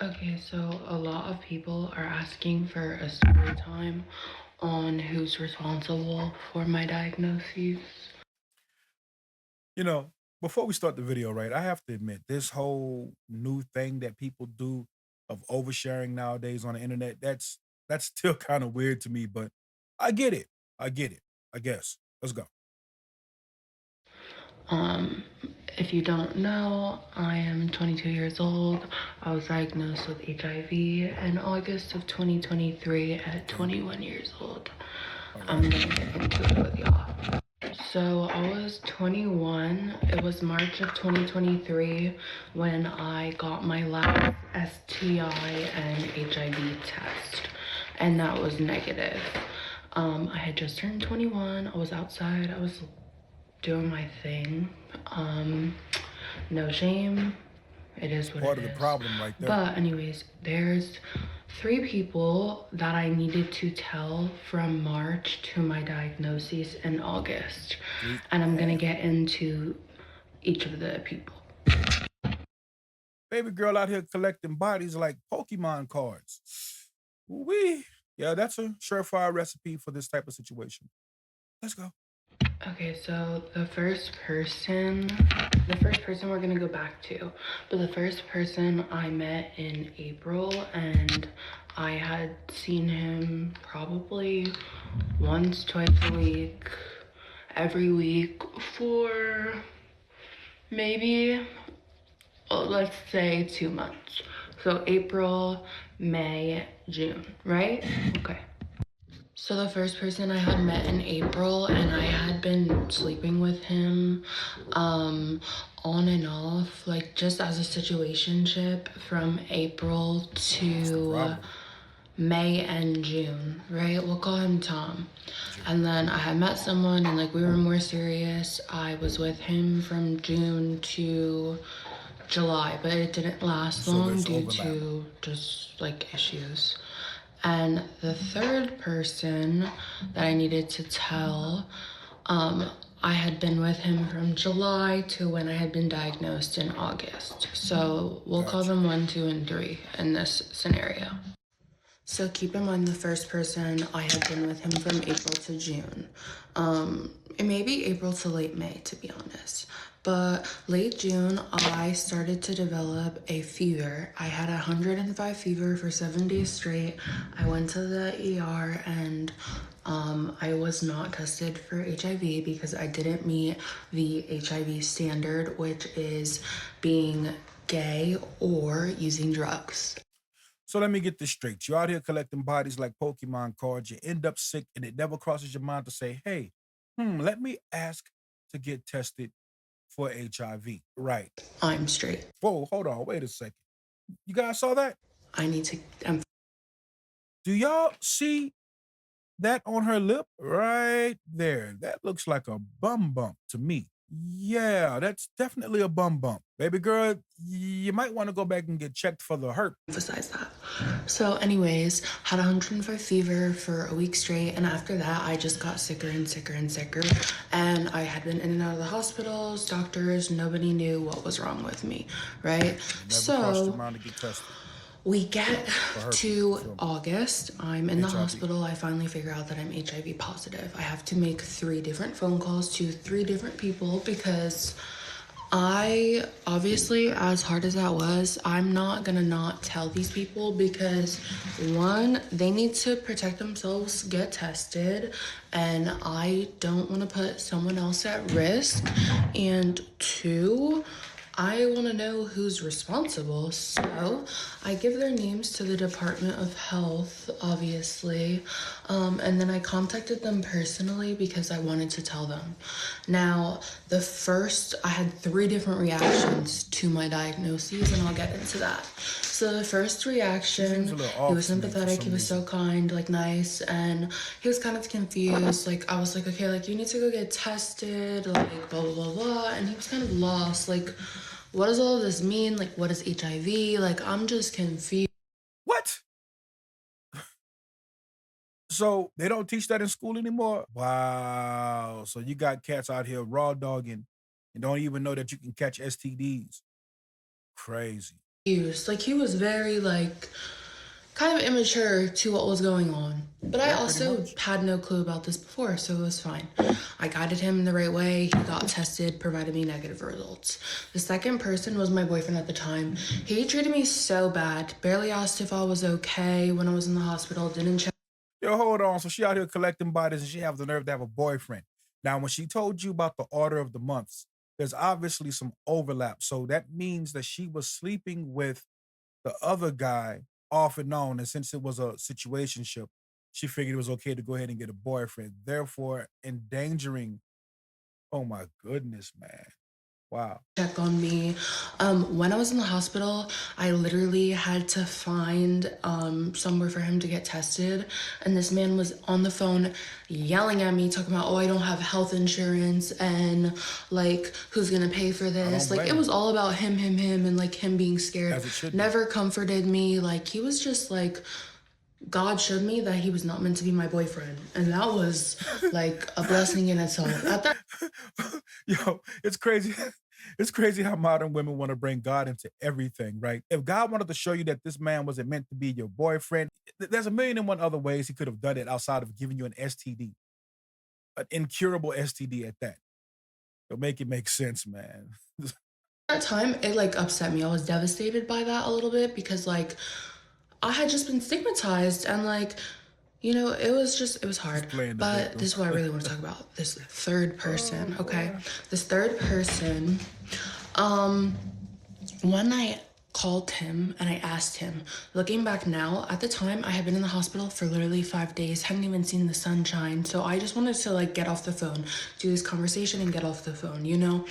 Okay, so a lot of people are asking for a story time on who's responsible for my diagnoses. You know, before we start the video, right, I have to admit this whole new thing that people do of oversharing nowadays on the internet, that's still kind of weird to me, but I get it. I get it. I guess. Let's go. Um, if you don't know, I am 22 years old. I was diagnosed with HIV in August of 2023 at Okay. 21 years old. All I'm right. gonna get into it with y'all. So I was 21. It was March of 2023 when I got my last STI and HIV test, and that was negative. I had just turned 21. I was outside. I was doing my thing. Um, no shame. It That's is what part it of the is. problem right there. But anyways, there's three people that I needed to tell from March to my diagnosis in August. Three. And I'm gonna Damn. get into each of the people. Baby girl out here collecting bodies like Pokemon cards. We Yeah, that's a surefire recipe for this type of situation. Let's go. Okay, so the first person we're gonna go back to, but the first person I met in April, and I had seen him probably once, twice a week, every week for maybe, let's say 2 months. So April, May, June, right? Okay. So the first person I had met in April, and I had been sleeping with him on and off, like just as a situationship from April That's the to problem. May and June, right? We'll call him Tom. June. And then I had met someone and like we were more serious. I was with him from June to July, but it didn't last So long there's due overlap. to just like issues. And the third person that I needed to tell, um, I had been with him from July to when I had been diagnosed in August. So we'll call Gotcha. them one, two, and three in this scenario. So keep in mind the first person I had been with him from April to June. It may be April to late May, to be honest. But late June, I started to develop a fever. I had 105 fever for 7 days straight. I went to the ER and I was not tested for HIV because I didn't meet the HIV standard, which is being gay or using drugs. So let me get this straight. You're out here collecting bodies like Pokemon cards. You end up sick, and it never crosses your mind to say, hey, let me ask to get tested for HIV. Right. I'm straight. Whoa, hold on. Wait a second. You guys saw that? I need to, I'm Do y'all see that on her lip right there? That looks like a bum bump to me. Yeah, that's definitely a bum bump. Baby girl, you might want to go back and get checked for the hurt. emphasize that. So, anyways, had 105 fever for a week straight, and after that, I just got sicker and sicker and sicker. And I had been in and out of the hospitals, doctors, nobody knew what was wrong with me, right? And it never crossed your So, mind to get tested we get for herpes. You to feel me? August. I'm in the HIV. hospital. I finally figure out that I'm HIV positive. I have to make three different phone calls to three different people because I obviously, as hard as that was, I'm not gonna not tell these people because one, they need to protect themselves, get tested, and I don't want to put someone else at risk. And two, I want to know who's responsible. So I give their names to the Department of Health, obviously. And then I contacted them personally because I wanted to tell them. Now, I had three different reactions to my diagnoses, and I'll get into that. So the first She seems reaction, a little he off was to me for sympathetic, he some was so reason. kind, like nice, and he was kind of confused. Like I was like, okay, like you need to go get tested, like blah blah blah blah, and he was kind of lost. Like, what does all of this mean? Like, what is HIV? Like, I'm just confused. What? So they don't teach that in school anymore? Wow. So you got cats out here raw dogging and don't even know that you can catch STDs. Crazy. confused. Like, he was very, like, kind of immature to what was going on. But I Yeah, pretty also much. had no clue about this before, so it was fine. I guided him in the right way. He got tested, provided me negative results. The second person was my boyfriend at the time. He treated me so bad, barely asked if I was okay when I was in the hospital, didn't check. Yo, hold on. So she out here collecting bodies and she have the nerve to have a boyfriend. Now, when she told you about the order of the months, there's obviously some overlap. So that means that she was sleeping with the other guy off and on. And since it was a situationship, she figured it was okay to go ahead and get a boyfriend, therefore endangering. Oh my goodness, man. Wow. Check on me. When I was in the hospital, I literally had to find somewhere for him to get tested. And this man was on the phone yelling at me, talking about, oh, I don't have health insurance and like, who's gonna pay for I don't this? Like, it blame him, was all about him, and like him being scared. as it should be. Never comforted me. Like, he was just like, God showed me that he was not meant to be my boyfriend. And that was like a blessing in itself. At that Yo, it's crazy. It's crazy how modern women want to bring God into everything, right? If God wanted to show you that this man wasn't meant to be your boyfriend, there's a million and one other ways he could have done it outside of giving you an STD, an incurable STD at that. It'll make it make sense, man. that time, it like upset me. I was devastated by that a little bit because like I had just been stigmatized and like, it was She's hard. playing the But victim. this is what I really want to talk about. This third Oh person, okay? boy. This third person, um, one night called him and I asked him, looking back now, at the time I had been in the hospital for literally 5 days, hadn't even seen the sunshine. So I just wanted to like get off the phone, do this conversation and get off the phone, you know?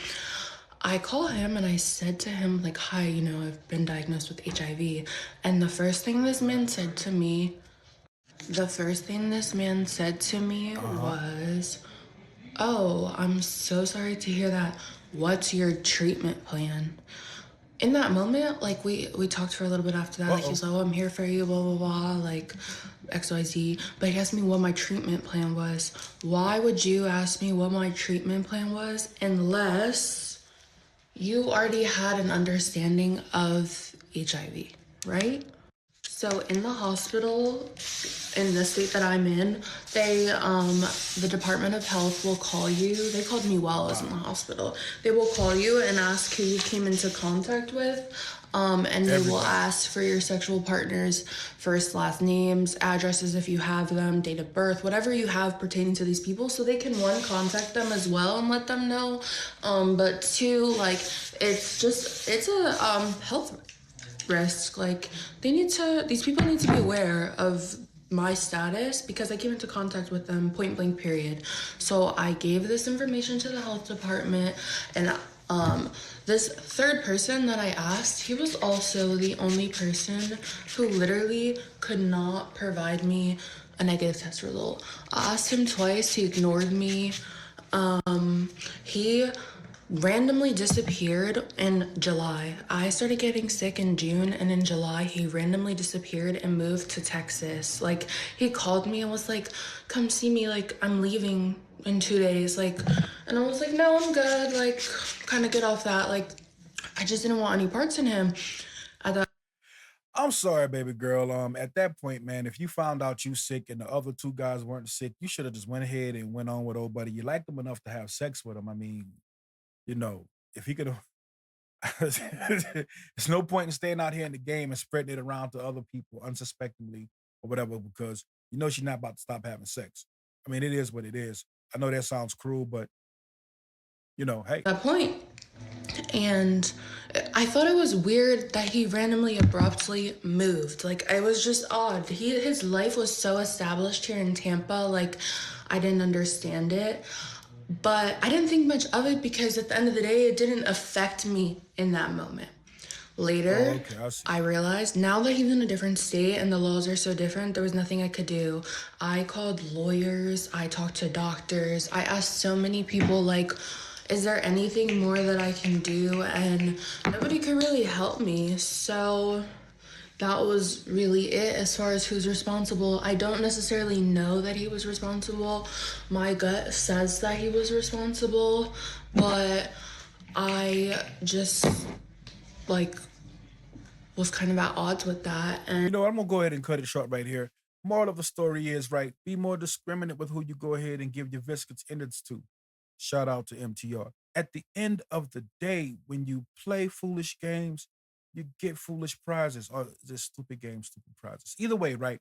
I call him and I said to him, like, hi, I've been diagnosed with HIV. And the first thing this man said to me Uh-huh. was, oh, I'm so sorry to hear that. What's your treatment plan? In that moment, like we talked for a little bit after that. Like he Uh-oh. was like, "Oh, I'm here for you," blah blah blah, like XYZ. But he asked me what my treatment plan was. Why would you ask me what my treatment plan was unless you already had an understanding of HIV, right? So in the hospital, in the state that I'm in, the Department of Health will call you. They called me while I was in the Wow. hospital. They will call you and ask who you came into contact with. And they will Everybody. ask for your sexual partner's first, last names, addresses if you have them, date of birth, whatever you have pertaining to these people, so they can one, contact them as well and let them know. But two, like it's a health risk. Like these people need to be aware of my status because I came into contact with them point blank period. So I gave this information to the health department and this third person that I asked, he was also the only person who literally could not provide me a negative test result. I asked him twice, he ignored me. He randomly disappeared in July. I started getting sick in June, and in July, he randomly disappeared and moved to Texas. Like, he called me and was like, come see me, like, I'm leaving in 2 days. Like, and I was like, no, I'm good. Like, kind of get off that. Like, I just didn't want any parts in him. At that I'm sorry, baby girl. At that point, man, if you found out you sick and the other two guys weren't sick, you should have just went ahead and went on with old buddy. You liked him enough to have sex with him. I mean, you know, if he could have there's no point in staying out here in the game and spreading it around to other people unsuspectingly or whatever, because you know she's not about to stop having sex. I mean, it is what it is. I know that sounds cruel, but hey, that point. And I thought it was weird that he randomly abruptly moved. Like it was just odd. His life was so established here in Tampa, like I didn't understand it. But I didn't think much of it because at the end of the day it didn't affect me in that moment. oh, Later, okay, I see. I realized now that he's in a different state and the laws are so different, there was nothing I could do. I called lawyers, I talked to doctors, I asked so many people, like, is there anything more that I can do? And nobody could really help me. So that was really it as far as who's responsible. I don't necessarily know that he was responsible. My gut says that he was responsible, but I just like was kind of at odds with that. You And know, I'm gonna go ahead and cut it short right here. Moral of the story is right. Be more discriminate with who you go ahead and give your viscous innards to. Shout out to MTR. At the end of the day, when you play foolish games, you get foolish prizes or just stupid games, stupid prizes. Either way, right?